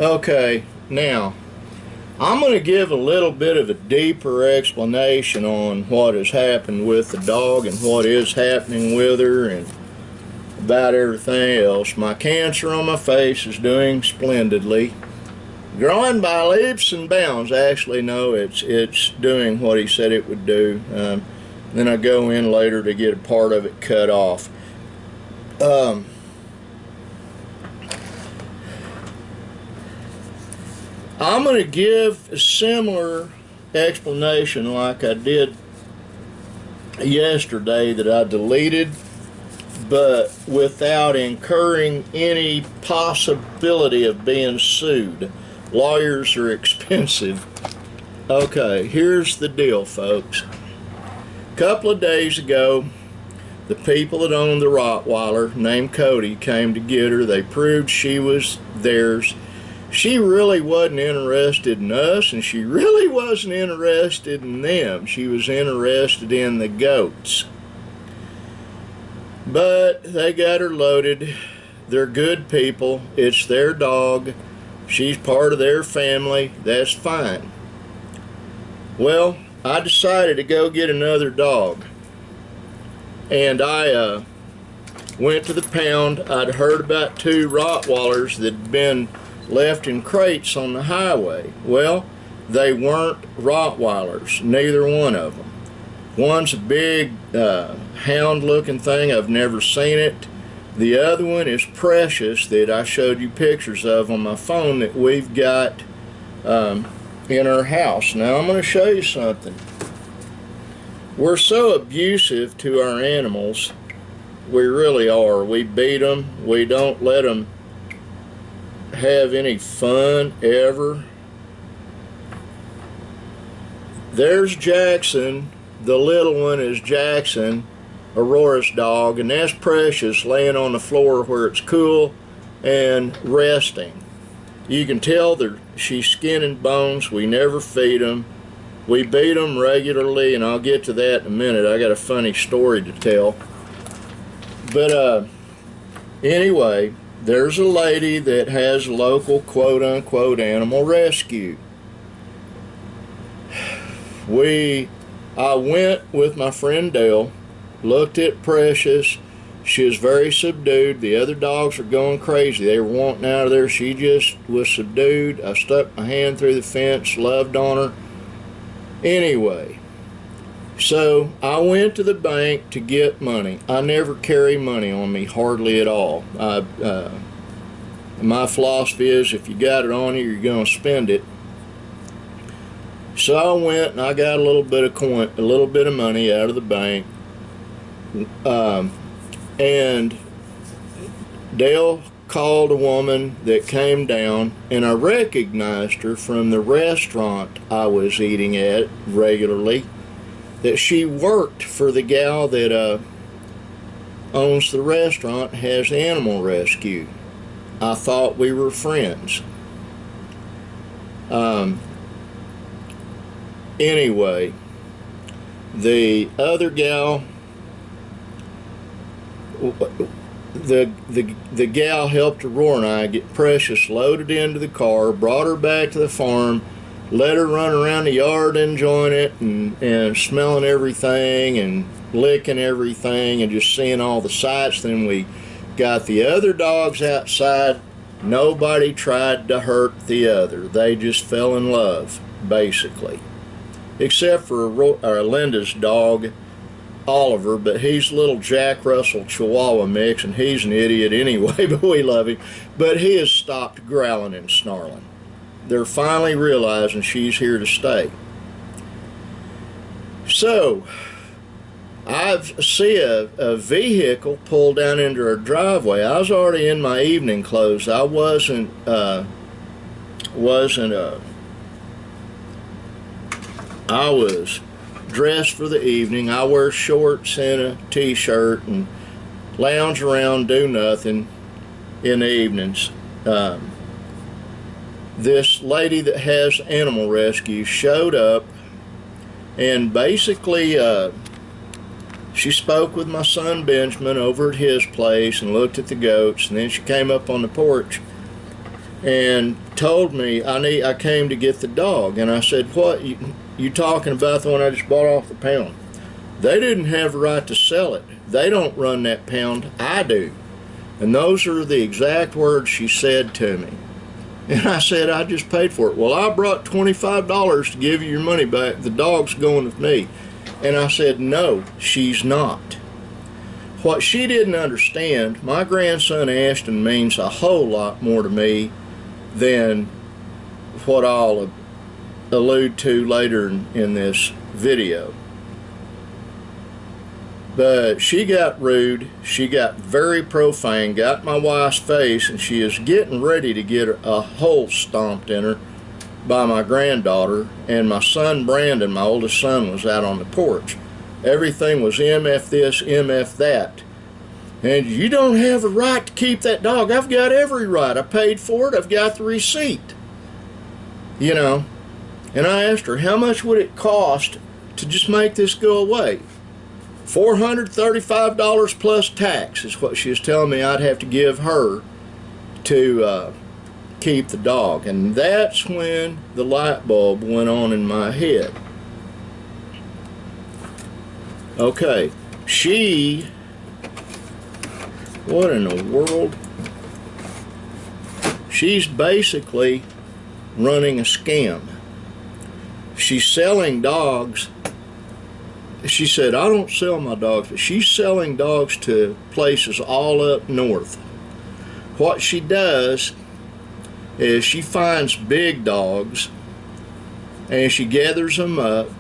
Okay, now I'm going to give a little bit of a deeper explanation on what has happened with the dog and what is happening with her and about everything else. My cancer on my face is doing splendidly. Growing by leaps and bounds. Actually, no, it's doing what he said it would do. Then I go in later to get a part of it cut off. I'm going to give a similar explanation like I did yesterday that I deleted, but without incurring any possibility of being sued. Lawyers are expensive. Okay, here's the deal, folks. A couple of days ago, the people that owned the Rottweiler named Cody came to get her. They proved she was theirs. She really wasn't interested in us, and she really wasn't interested in them. She was interested in the goats. But they got her loaded. They're good people. It's their dog. She's part of their family. That's fine. Well, I decided to go get another dog. And I went to the pound. I'd heard about 2 Rottweilers that had been left in crates on the highway. Well, they weren't Rottweilers, neither one of them. One's a big hound looking thing. I've never seen it. The other one is Precious, that I showed you pictures of on my phone that we've got in our house. Now I'm going to show you something. We're so abusive to our animals. We really are. We beat them. We don't let them have any fun ever. There's Jackson. The little one is Jackson, Aurora's dog, and that's Precious laying on the floor where it's cool and resting. You can tell that she's skin and bones. We never feed them. We beat them regularly, and I'll get to that in a minute. I got a funny story to tell. But anyway, there's a lady that has a local quote-unquote animal rescue. I went with my friend Dale, looked at Precious. She was very subdued. The other dogs were going crazy. They were wanting out of there. She just was subdued. I stuck my hand through the fence, loved on her. Anyway, so I went to the bank to get money. I never carry money on me, hardly at all. My philosophy is if you got it on you, you're going to spend it. So I went and I got a little bit of money out of the bank, and Dale called a woman that came down, and I recognized her from the restaurant I was eating at regularly, that she worked for the gal that owns the restaurant, has animal rescue. I thought we were friends. Anyway, the other gal, the gal helped Aurora and I get Precious loaded into the car, brought her back to the farm, let her run around the yard enjoying it and smelling everything and licking everything and just seeing all the sights. Then we got the other dogs outside Nobody tried to hurt the other. They just fell in love, basically. Except for Linda's dog, Oliver, but he's a little Jack Russell Chihuahua mix, and he's an idiot anyway, but we love him. But he has stopped growling and snarling. They're finally realizing she's here to stay. So, I see a vehicle pull down into our driveway. I was already in my evening clothes. I wasn't I was dressed for the evening. I wear shorts and a t-shirt and lounge around, do nothing in the evenings. This lady that has animal rescue showed up, and basically she spoke with my son Benjamin over at his place and looked at the goats, and then she came up on the porch and told me I came to get the dog. And I said, what, you talking about the one I just bought off the pound? They didn't have a right to sell it. They don't run that pound, I do. And those are the exact words she said to me. And I said, I just paid for it. Well, I brought $25 to give you your money back. The dog's going with me. And I said, no, she's not. What she didn't understand, my grandson Ashton means a whole lot more to me than what I'll allude to later in this video. But she got rude, she got very profane, got in my wife's face, and she is getting ready to get a hole stomped in her by my granddaughter. And my son Brandon, my oldest son, was out on the porch. Everything was MF this, MF that. And you don't have a right to keep that dog. I've got every right. I paid for it. I've got the receipt. You know. And I asked her, how much would it cost to just make this go away? $435 plus tax is what she was telling me I'd have to give her to keep the dog. And that's when the light bulb went on in my head. Okay, what in the world? She's basically running a scam. She's selling dogs. She said, I don't sell my dogs, but she's selling dogs to places all up north. What she does is she finds big dogs and she gathers them up.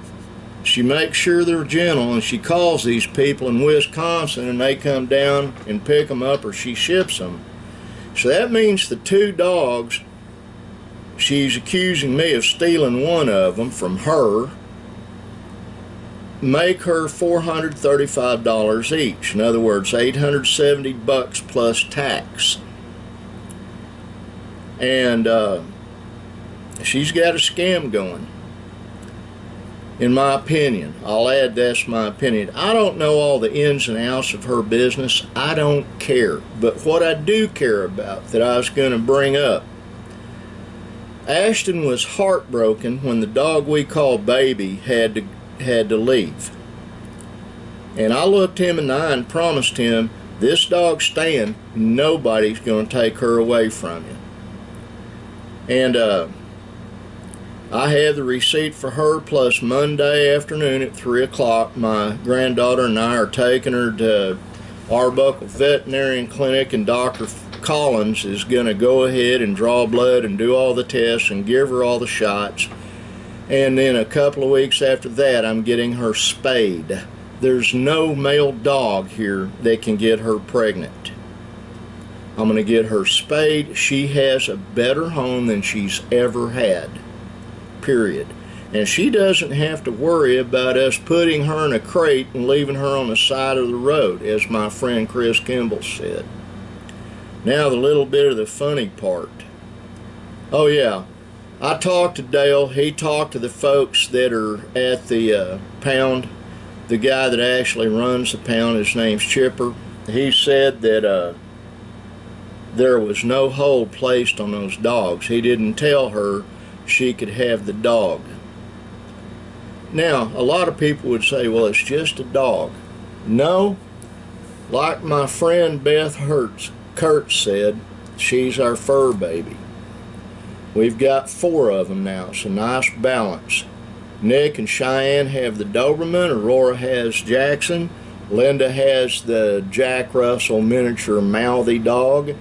She makes sure they're gentle, and she calls these people in Wisconsin, and they come down and pick them up, or she ships them. So that means the two dogs, she's accusing me of stealing one of them from her, make her $435 each. In other words, $870 plus tax. And she's got a scam going, in my opinion. I'll add that's my opinion. I don't know all the ins and outs of her business. I don't care. But what I do care about, that I was going to bring up, Ashton was heartbroken when the dog we call Baby had to leave. And I looked him in the eye and promised him, this dog's staying, nobody's going to take her away from you. And I have the receipt for her, plus Monday afternoon at 3 o'clock, my granddaughter and I are taking her to Arbuckle Veterinarian Clinic, and Dr. Collins is going to go ahead and draw blood and do all the tests and give her all the shots. And then a couple of weeks after that, I'm getting her spayed. There's no male dog here that can get her pregnant. I'm going to get her spayed. She has a better home than she's ever had. Period. And she doesn't have to worry about us putting her in a crate and leaving her on the side of the road, as my friend Chris Kimball said. Now the little bit of the funny part. Oh yeah, I talked to Dale. He talked to the folks that are at the pound. The guy that actually runs the pound, his name's Chipper. He said that there was no hold placed on those dogs. He didn't tell her she could have the dog. Now, a lot of people would say, well, it's just a dog. No, like my friend Beth Kurtz said, She's our fur baby. We've got 4 of them now. It's a nice balance. Nick and Cheyenne have the Doberman. Aurora has Jackson. Linda has the Jack Russell miniature mouthy dog.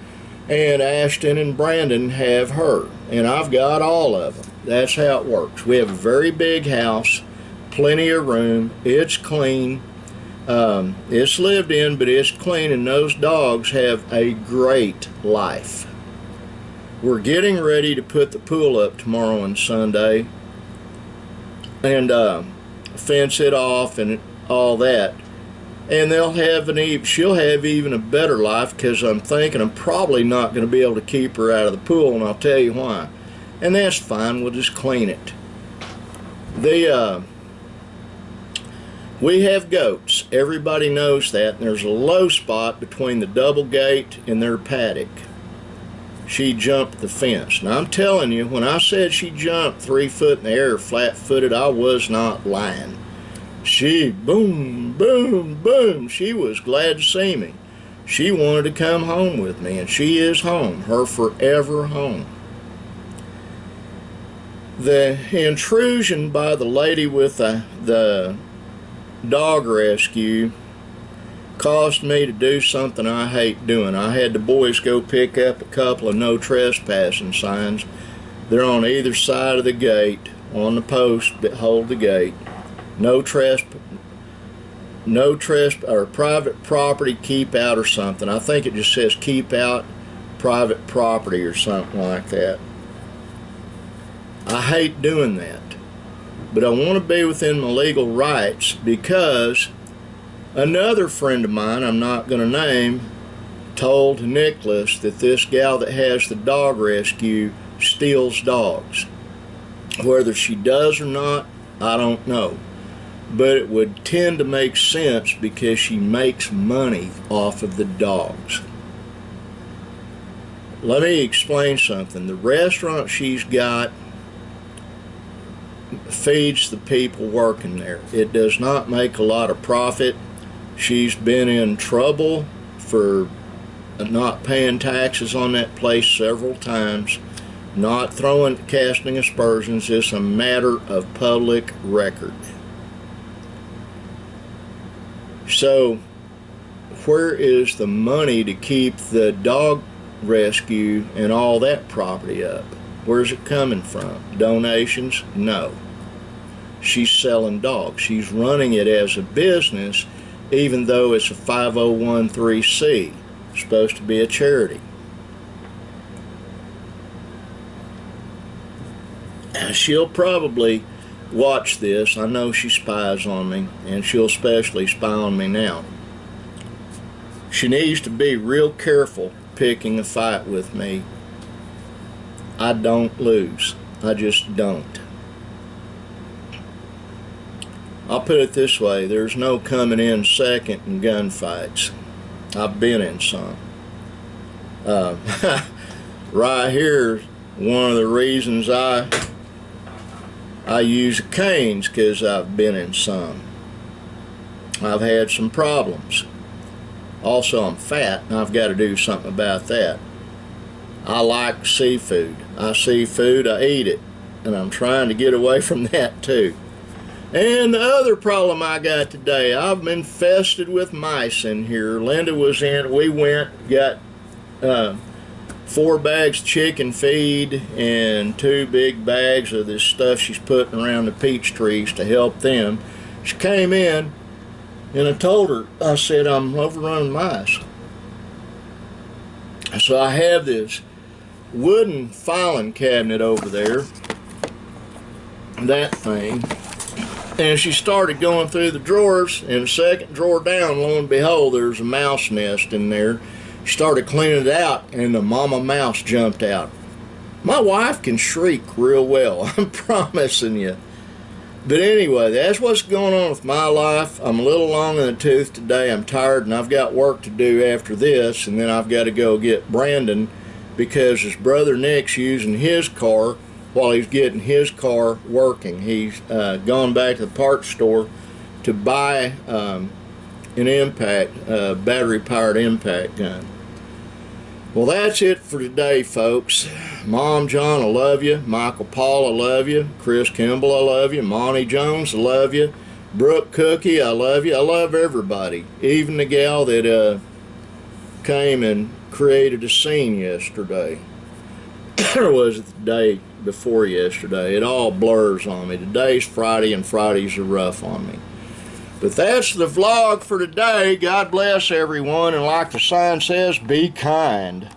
And Ashton and Brandon have her. And I've got all of them. That's how it works. We have a very big house, plenty of room. It's clean. It's lived in, but it's clean, and those dogs have a great life. We're getting ready to put the pool up tomorrow and Sunday and fence it off and all that. And she'll have even a better life, because I'm thinking I'm probably not going to be able to keep her out of the pool, and I'll tell you why. And that's fine, we'll just clean it. We have goats. Everybody knows that. And there's a low spot between the double gate and their paddock. She jumped the fence. Now I'm telling you, when I said she jumped 3 foot in the air flat-footed, I was not lying. She, boom, boom, boom. She was glad to see me. She wanted to come home with me, and she is home, her forever home. The intrusion by the lady with the dog rescue caused me to do something I hate doing. I had the boys go pick up a couple of no trespassing signs. They're on either side of the gate, on the post that hold the gate. No or private property keep out or something. I think it just says keep out private property or something like that. I hate doing that, but I want to be within my legal rights, because another friend of mine, I'm not going to name, told Nicholas that this gal that has the dog rescue steals dogs. Whether she does or not, I don't know. But it would tend to make sense, because she makes money off of the dogs. Let me explain something. The restaurant she's got feeds the people working there. It does not make a lot of profit. She's been in trouble for not paying taxes on that place several times. Not casting aspersions. It's a matter of public record. So where is the money to keep the dog rescue and all that property up? Where's it coming from? Donations? No. She's selling dogs. She's running it as a business, even though it's a 501(c). It's supposed to be a charity. She'll probably watch this. I know she spies on me, and she'll especially spy on me now. She needs to be real careful picking a fight with me. I don't lose. I just don't. I'll put it this way, there's no coming in second in gunfights. I've been in some. Right here, one of the reasons I use canes, because I've been in some. I've had some problems. Also, I'm fat, and I've got to do something about that. I like seafood. I see food, I eat it, and I'm trying to get away from that too. And the other problem I got today, I've been infested with mice in here. Linda was in, we went, got 4 bags of chicken feed and 2 big bags of this stuff she's putting around the peach trees to help them. She came in, and I told her, I said, I'm overrunning mice. So I have this wooden filing cabinet over there, that thing, and she started going through the drawers, and the second drawer down, lo and behold, there's a mouse nest in there. She started cleaning it out, and the mama mouse jumped out. My wife can shriek real well, I'm promising you. But anyway, that's what's going on with my life. I'm a little long in the tooth today. I'm tired, and I've got work to do after this, and then I've got to go get Brandon, because his brother Nick's using his car while he's getting his car working. He's gone back to the parts store to buy an impact, battery-powered impact gun. Well, that's it for today, folks. Mom John, I love you. Michael Paul, I love you. Chris Kimball, I love you. Monty Jones, I love you. Brooke Cookie, I love you. I love everybody. Even the gal that came and created a scene yesterday. Or was it the day before yesterday? It all blurs on me. Today's Friday, and Fridays are rough on me. But that's the vlog for today. God bless everyone, and like the sign says, be kind.